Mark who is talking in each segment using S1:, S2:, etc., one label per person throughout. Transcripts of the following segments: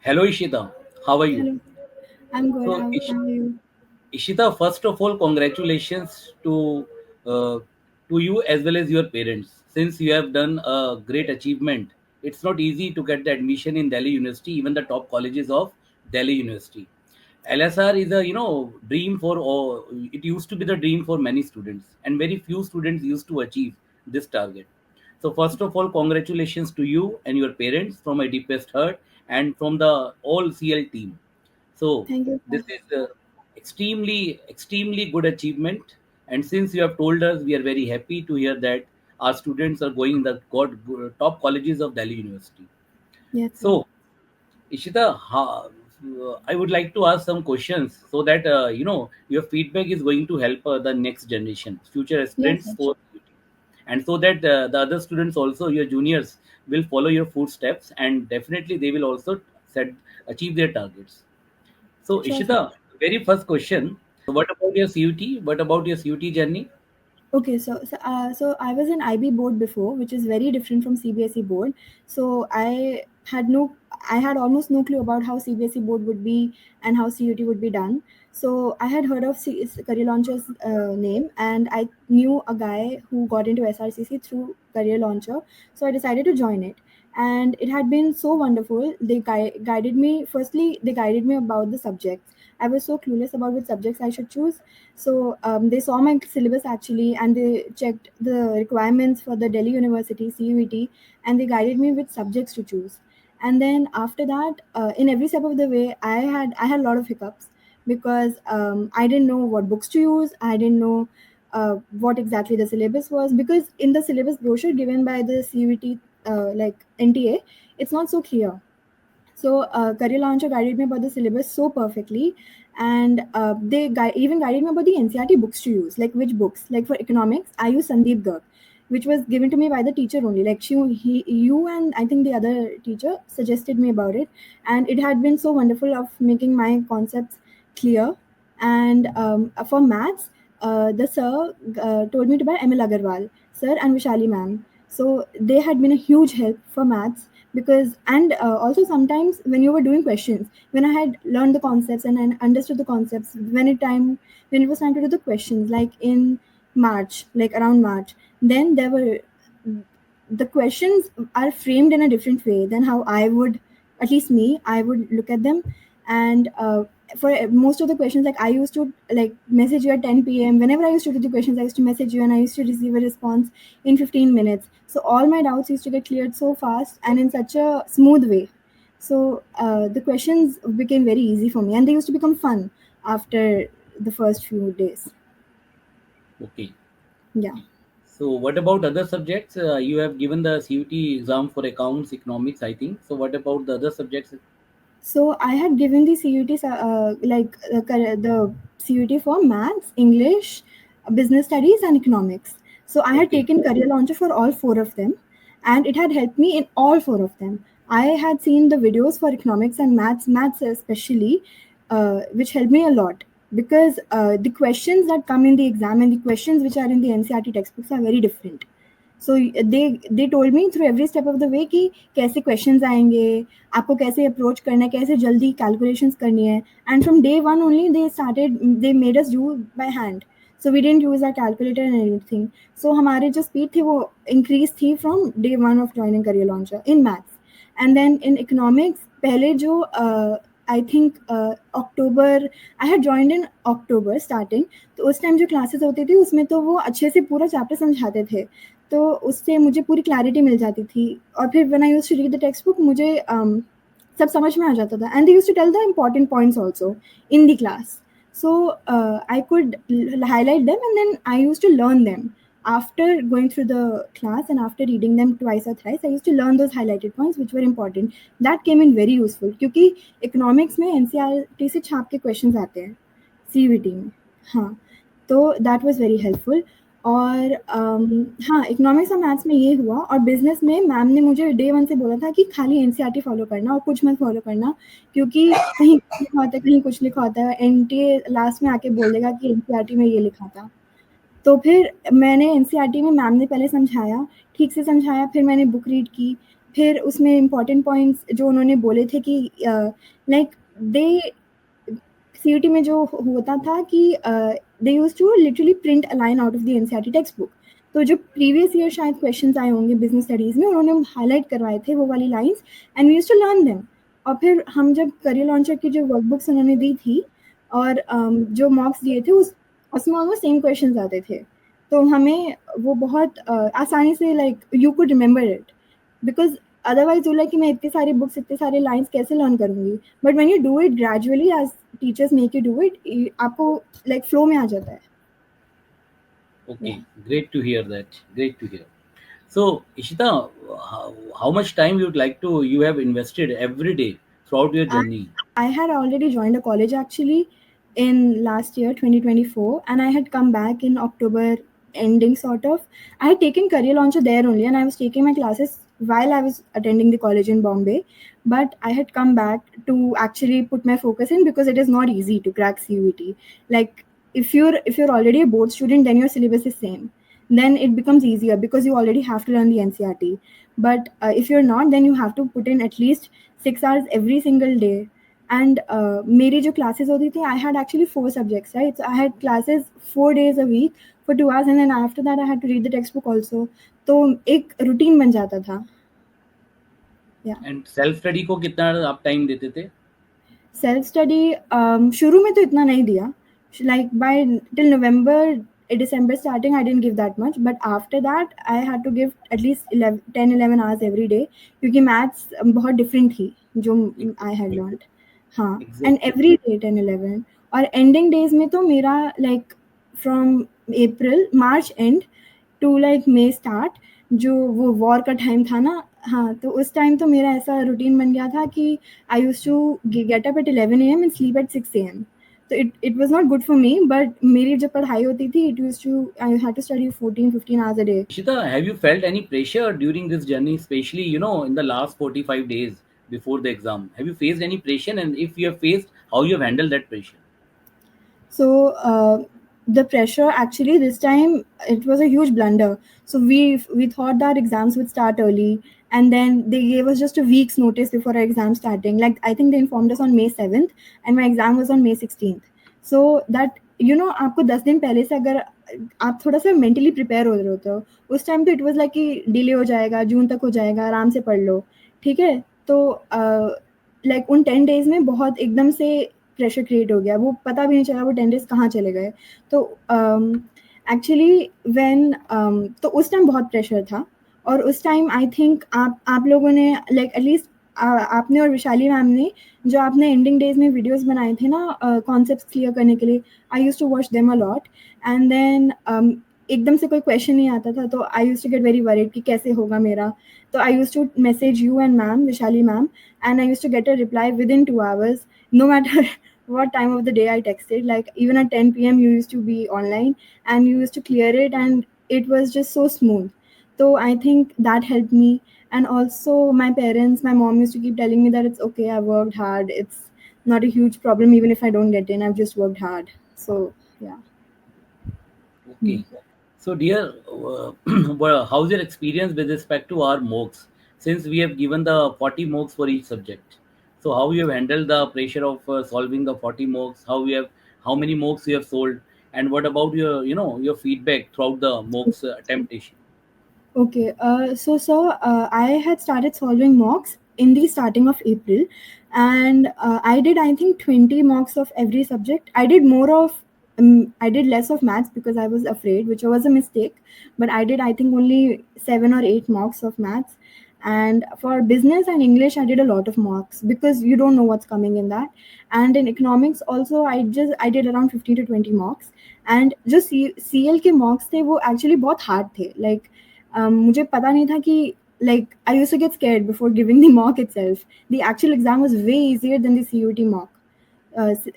S1: Hello, Ishita. How are you?
S2: Hello, I'm good.
S1: So,
S2: How are you?
S1: Ishita, first of all, congratulations uh, to you as well as your parents. Since you have done a great achievement, it's not easy to get the admission in Delhi University, even the top colleges of Delhi University. LSR is a dream for all. It used to be the dream for many students, and very few students used to achieve this target. So, first of all, congratulations to you and your parents from my deepest heart and from the all CL team. So
S2: Thank you,
S1: this
S2: sir.
S1: is extremely good achievement. And since you have told us, we are very happy to hear that our students are going in the top colleges of Delhi University.
S2: Yes, sir.
S1: So Ishita, I would like to ask some questions so that your feedback is going to help the next generation, future
S2: Yes,
S1: aspirants
S2: sir.
S1: for CUT. And so that the other students also, your juniors, will follow your footsteps and definitely they will also set achieve their targets. So,
S2: Sure, sir.
S1: Ishita, very first question. So what about your CUT? What about your CUT journey?
S2: Okay, so I was in IB board before, which is very different from CBSE board. So I had almost no clue about how CBSE board would be and how CUT would be done. So I had heard of Career Launcher's name, and I knew a guy who got into SRCC through Career Launcher. So I decided to join it, and it had been so wonderful. They guided me. Firstly, they guided me about the subjects. I was so clueless about which subjects I should choose, so they saw my syllabus actually, and they checked the requirements for the Delhi University CUET, and they guided me which subjects to choose. And then after that, in every step of the way, I had a lot of hiccups because I didn't know what books to use. I didn't know what exactly the syllabus was, because in the syllabus brochure given by the CUET, like NTA, it's not so clear. So Career Launcher guided me about the syllabus so perfectly, and even guided me about the NCRT books to use, like which books. Like for economics, I use Sandeep Garg, which was given to me by the teacher only. Like you and I think the other teacher suggested me about it, and it had been so wonderful of making my concepts clear. And for maths, the sir told me to buy ML Agarwal sir and Vishali ma'am. So they had been a huge help for maths, because and also sometimes when you were doing questions, when I had learned the concepts and I understood the concepts, when it was time to do the questions, like in March, like around March, then there were the questions are framed in a different way than how I would, at least me, I would look at them. And for most of the questions, like I used to like message you at 10 p.m. Whenever I used to do the questions, I used to message you and I used to receive a response in 15 minutes. So all my doubts used to get cleared so fast and in such a smooth way. So the questions became very easy for me, and they used to become fun after the first few days.
S1: Okay.
S2: Yeah.
S1: So what about other subjects? You have given the CUT exam for accounts, economics, I think. So what about the other subjects?
S2: So I had given the CUT, the CUT for maths, English, business studies, and economics. So I had
S1: Okay.
S2: taken Career Launcher for all four of them, and it had helped me in all four of them. I had seen the videos for economics and maths especially, which helped me a lot, because the questions that come in the exam and the questions which are in the NCRT textbooks are very different. So they told me through every step of the way कि कैसे questions आएंगे, आपको कैसे approach करना है, कैसे जल्दी calculations करनी है. And from day one only they made us do by hand. So we didn't use our calculator and anything. So हमारे जो speed थी वो increase थी from day one of joining Career Launcher in maths. And then in economics, पहले जो I think October, I had joined in October starting, तो उस time जो क्लासेस होती थी उसमें तो वो अच्छे से पूरा चैप्टर समझाते थे, तो उससे मुझे पूरी क्लैरिटी मिल जाती थी। और फिर when I used to read the text book, मुझे सब समझ में आ जाता था, and they used to tell the important points also in the class. So I could highlight them, and then I used to learn them after going through the class, and after reading them twice or thrice, I used to learn those highlighted points which were important. That came in very useful, क्योंकि economics में NCERT से छाप के questions आते हैं CVT में। हाँ, तो दैट वाज वेरी हेल्पफुल। और हाँ, इकोनॉमिक्स और मैथ्स में ये हुआ, और बिजनेस में मैम ने मुझे डे वन से बोला था कि खाली एनसीईआरटी फॉलो करना और कुछ मत फॉलो करना, क्योंकि कहीं कुछ लिखा होता है, कहीं कुछ लिखा होता है, एनटीए लास्ट में आके बोल देगा कि एनसीईआरटी में ये लिखा था। तो फिर मैंने एनसीईआरटी में मैम ने पहले समझाया, ठीक से समझाया, फिर मैंने बुक रीड की, फिर उसमें इम्पॉर्टेंट पॉइंट्स जो उन्होंने बोले थे कि लाइक दे सीयूटी में जो होता था कि they used to literally print a line out of the NCERT text book. तो जो प्रीवियस ईयर शायद क्वेश्चंस आए होंगे बिजनेस स्टडीज़ में, उन्होंने हाईलाइट करवाए थे वो वाली lines and we used to learn them. और फिर हम जब करियर लॉन्चर की जो वर्कबुक्स उन्होंने दी थी और जो मॉक्स दिए थे उसमें ऑलमोस्ट सेम क्वेश्चंस आते थे। तो हमें वो बहुत आसानी से like you could remember it, because otherwise बोला कि मैं इतने सारे बुक्स इतने सारे लाइन्स कैसे लर्न करूँगी। But when you do it gradually as teachers make you do it, आपको लाइक फ्लो में आ जाता है।
S1: Okay, great to hear that. Great to hear. So, Ishita, how much time you'd like to you have invested every day throughout your
S2: I,
S1: journey?
S2: I had already joined a college actually in last year 2024, and I had come back in October ending sort of. I had taken career launcher there only, and I was taking my classes while I was attending the college in Bombay. But I had come back to actually put my focus in because it is not easy to crack CUET. Like if you're already a board student, then your syllabus is same. Then it becomes easier because you already have to learn the NCRT. But if you're not, then you have to put in at least 6 hours every single day. And मेरी जो classes होती थी, I had actually 4 subjects, right? So I had classes 4 days a week for 2 hours, and then after that I had to read the textbook also. तो एक routine बन जाता था. Yeah.
S1: And self study को कितना आप time देते थे?
S2: सेल्फ स्टडी शुरू में तो इतना नहीं दिया, like by till November December starting I didn't give that much, but after that I had to give at least 10-11 hours every day क्योंकि मैथ्स बहुत डिफरेंट थी जो I had
S1: Exactly.
S2: learned. हाँ, एंड
S1: Exactly.
S2: Every day 10-11। और ending days में तो मेरा like from April March and to like May start, जो वो वॉर का टाइम था ना, हाँ, तो उस टाइम तो मेरा ऐसा रूटीन बन गया था कि I used to get up at 11 AM and sleep at 6 AM। तो it was not good for me, but मेरी जब पढ़ाई होती थी it used to I had to study 14-15 hours a day.
S1: Ishita, have you felt any pressure during this journey, especially in the last 45 days before the exam? Have you faced any pressure, and if you have faced, how you have handled that pressure?
S2: So the pressure actually this time it was a huge blunder. So we thought that exams would start early, and then they gave us just a week's notice before our exam starting. Like I think they informed us on May 7th, and my exam was on May 16th. So that आपको 10 दिन पहले से अगर आप थोड़ा सा mentally prepare हो रहे होते हो, उस टाइम तो इट वाज लाइक कि डिले हो जाएगा, जून तक हो जाएगा, आराम से पढ़ लो, ठीक है। तो लाइक उन 10 days में बहुत एकदम से प्रेशर क्रिएट हो गया, वो पता भी नहीं चला वो 10 days कहाँ चले गए। तो एक्चुअली व्हेन तो उस टाइम बहुत प्रेशर था, और उस टाइम आई थिंक आप लोगों ने लाइक एटलीस्ट आपने और विशाली मैम ने जो आपने एंडिंग डेज में वीडियोस बनाए थे ना कॉन्सेप्ट्स क्लियर करने के लिए, I used to watch them a lot. And then एकदम से कोई क्वेश्चन नहीं आता था तो I used to get very worried कि कैसे होगा मेरा। तो I used to message you and ma'am, Vishali ma'am, and I used to get a reply within 2 hours, no matter what time of the day I texted. Like even at 10 p.m. you used to be online and you used to clear it, and it was just so smooth. So I think that helped me. And also my parents, my mom used to keep telling me that it's okay, I worked hard, it's not a huge problem even if I don't get in, I've just worked hard. So yeah. Hmm.
S1: Okay. So, dear, how's your experience with respect to our mocks? Since we have given the 40 mocks for each subject, so how you have handled the pressure of solving the 40 mocks? How many mocks you have sold, and what about your feedback throughout the mocks temptation?
S2: Okay, I had started solving mocks in the starting of April, and I did I think 20 mocks of every subject. I did less of maths because I was afraid, which was a mistake. But I did I think only 7 or 8 mocks of maths, and for business and English I did a lot of mocks because you don't know what's coming in that. And in economics also I did around 15 to 20 mocks, and जो CL के mocks थे वो actually बहुत hard थे, like मुझे पता नहीं था कि like I used to get scared before giving the mock itself. The actual exam was way easier than the CUT mock,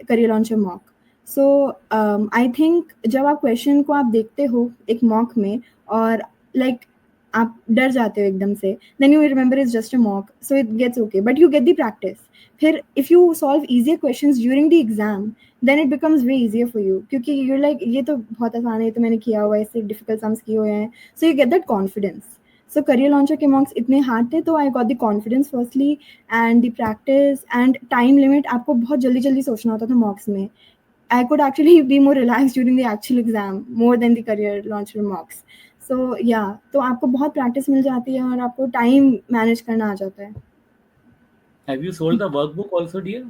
S2: career launcher mock. So I think जब आप क्वेश्चन को आप देखते हो एक मॉक में और like आप डर जाते हो एकदम से, then you remember it's just a mock, so it gets okay, but you get the practice. फिर if you solve easier questions during the exam, then it becomes way easier for you क्योंकि you're like ये तो बहुत आसान है, ये तो मैंने किया हुआ है, इससे डिफिकल्ट सम्स किए हुए हैं, so you get that confidence. So career launcher के मॉक्स इतने हार्ड थे, तो I got the confidence firstly and the practice and time limit. आपको बहुत जल्दी-जल्दी सोचना होता था मॉक्स में। I could actually be more relaxed during the actual exam more than the career launcher mocks. So yeah, तो आपको बहुत प्रैक्टिस मिल जाती है और आपको टाइम मैनेज करना आ जाता है।
S1: Have you sold the workbook also, dear?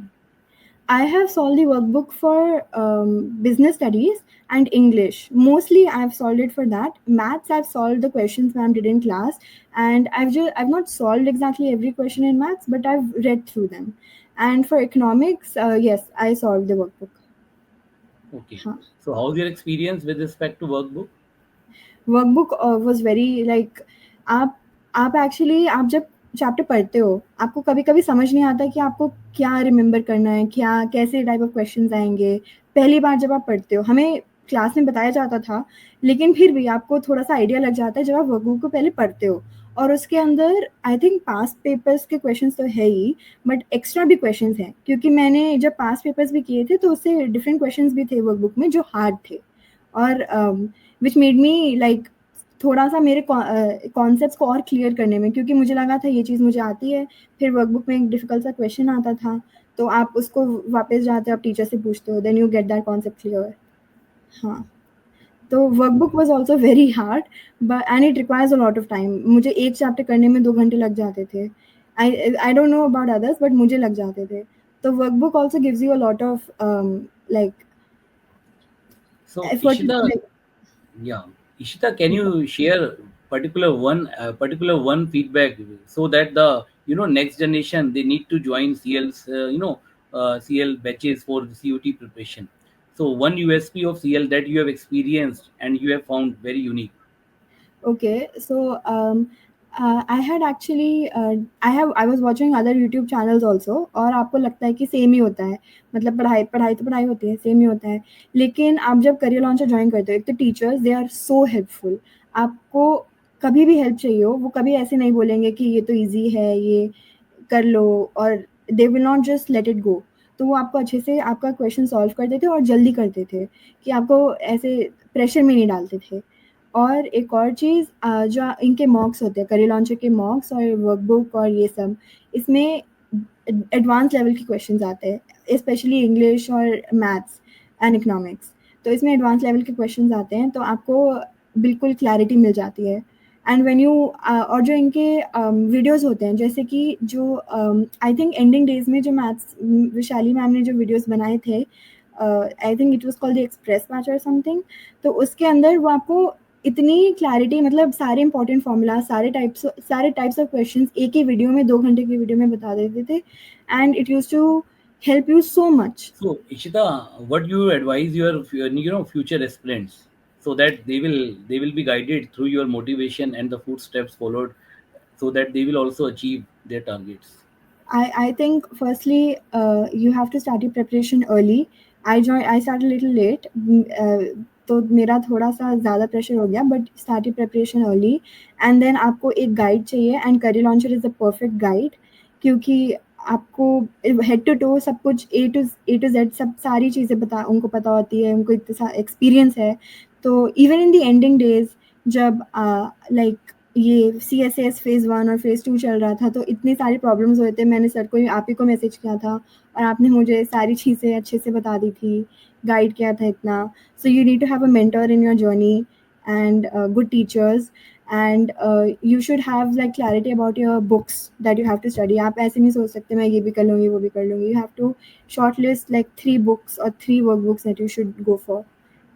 S2: I have solved the workbook for business studies and English. Mostly, I've solved it for that. Maths, I've solved the questions ma'am did in class, and I've not solved exactly every question in maths, but I've read through them. And for economics, yes, I solved the workbook.
S1: Okay.
S2: Huh.
S1: So how's your experience with respect to workbook?
S2: Workbook was very like आप actually आप जब chapter पढ़ते हो आपको कभी-कभी समझ नहीं आता कि आपको क्या रिमेंबर करना है, क्या कैसे टाइप ऑफ क्वेश्चंस आएँगे। पहली बार जब आप पढ़ते हो, हमें क्लास में बताया जाता था, लेकिन फिर भी आपको थोड़ा-सा आइडिया लग जाता है जब आप वर्कबुक को पहले पढ़ते हो और उसके अंदर आई थिंक पास्ट पेपर्स के क्वेश्चंस तो है ही, बट एक्स्ट्रा भी क्वेश्चंस हैं क्योंकि मैंने जब पास्ट पेपर्स भी किए थे तो उससे डिफरेंट क्वेश्चंस भी थे वर्कबुक में जो हार्ड थे और व्हिच मेड मी लाइक थोड़ा-सा मेरे कॉन्सेप्ट्स को और क्लियर करने में क्योंकि मुझे लगा था ये चीज़ मुझे आती है, फिर वर्कबुक में एक डिफ़िकल्ट सा क्वेश्चन आता था, तो आप उसको वापस जाते हो, आप टीचर से पूछते हो, then you get that concept clear. हाँ, तो workbook was also very hard ब and it requires a lot of time. मुझे एक चैप्टर करने में 2 घंटे लग जाते थे। I don't know about others but मुझे लग जाते थे। तो workbook also gives you a lot of like
S1: So
S2: effort
S1: Ishita,
S2: like
S1: yeah, Ishita, can you share particular one feedback so that the next generation they need to join CL's CL batches for the COT preparation. So one USP of CL that you have experienced and you have found very unique.
S2: Okay, so I had actually I was watching other YouTube channels also और आपको लगता है कि same ही होता है मतलब पढ़ाई पढ़ाई तो पढ़ाई होती है सेम ही होता है लेकिन आप जब करियर लॉन्चर ज्वाइन करते हो एक तो teachers they are so helpful आपको कभी भी हेल्प चाहिए हो वो कभी ऐसे नहीं बोलेंगे कि ये तो इजी है ये कर लो और they will not just let it go तो वो आपको अच्छे से आपका क्वेश्चन सॉल्व करते थे और जल्दी करते थे कि आपको ऐसे प्रेशर में नहीं डालते थे और एक और चीज़ जो इनके मॉक्स होते हैं करियर लॉन्चर के मॉक्स और वर्कबुक और ये सब इसमें एडवांस लेवल के क्वेश्चंस आते हैं स्पेशली इंग्लिश और मैथ्स एंड इकोनॉमिक्स तो इसमें एडवांस लेवल के क्वेश्चंस आते हैं तो आपको बिल्कुल क्लैरिटी मिल जाती है एंड व्हेन यू और जो इनके वीडियोस होते हैं जैसे कि जो आई थिंक एंडिंग डेज में जो मैथ्स विशाली मैम ने जो वीडियोस बनाए थे I think it was called the express match और समथिंग तो उसके अंदर वो आपको इतनी क्लैरिटी मतलब सारे इंपॉर्टेंट फॉर्मूला सारे टाइप्स ऑफ क्वेश्चंस एक ही वीडियो में 2 घंटे की वीडियो में बता देते थे and it use to help you so much
S1: So Ishita, what you advise your future aspirants so that they will be guided through your motivation and the footsteps followed so that they will also achieve their targets.
S2: I think firstly you have to start your preparation early. I started a little late. तो मेरा थोड़ा सा ज़्यादा pressure हो गया but start your preparation early and then आपको एक guide चाहिए and career launcher is the perfect guide क्योंकि आपको हेड टू टो सब कुछ ए टू जेड सब सारी चीज़ें पता उनको पता होती है उनको इतना एक्सपीरियंस है तो even in the ending days जब लाइक ये CSAS फेज़ 1 और फेज़ 2 चल रहा था, तो इतनी सारी प्रॉब्लम्स हुए थे, मैंने सर को आप ही को मैसेज किया था और आपने मुझे सारी चीज़ें अच्छे से बता दी थी, गाइड किया था इतना. So you need to have a mentor in your journey and good teachers and you should have like clarity about your books that you have to study. आप ऐसे नहीं सोच सकते मैं ये भी कर लूँगी, वो भी कर लूँगी. You have to shortlist like 3 books और 3 workbooks that you should go for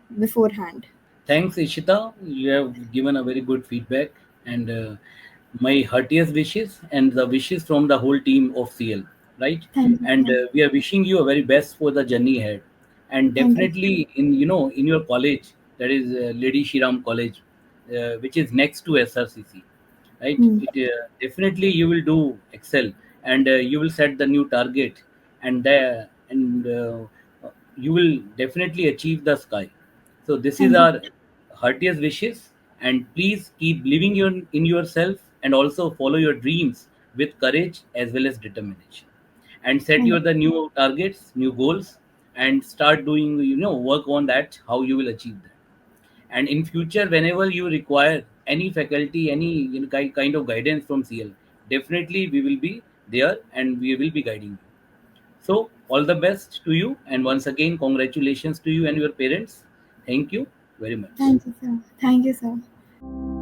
S2: beforehand.
S1: Thanks, Ishita. You have given a very good feedback and my heartiest wishes and the wishes from the whole team of CL, right?
S2: Thank you.
S1: And we are wishing you a very best for the journey ahead. And
S2: Thank you.
S1: definitely in your college, that is Lady Shiram College, which is next to SRCC, right?
S2: Hmm.
S1: It definitely you will do excel and you will set the new target and you will definitely achieve the sky. So this is
S2: Thank you.
S1: our heartiest wishes, and please keep believing in yourself and also follow your dreams with courage as well as determination. And set
S2: Thank
S1: your
S2: you.
S1: the new targets, new goals, and start doing work on that how you will achieve that. And in future, whenever you require any faculty, any kind of guidance from CL, definitely we will be there and we will be guiding you. So all the best to you, and once again congratulations to you and your parents. Thank you very much.
S2: Thank you, sir. Thank you, sir.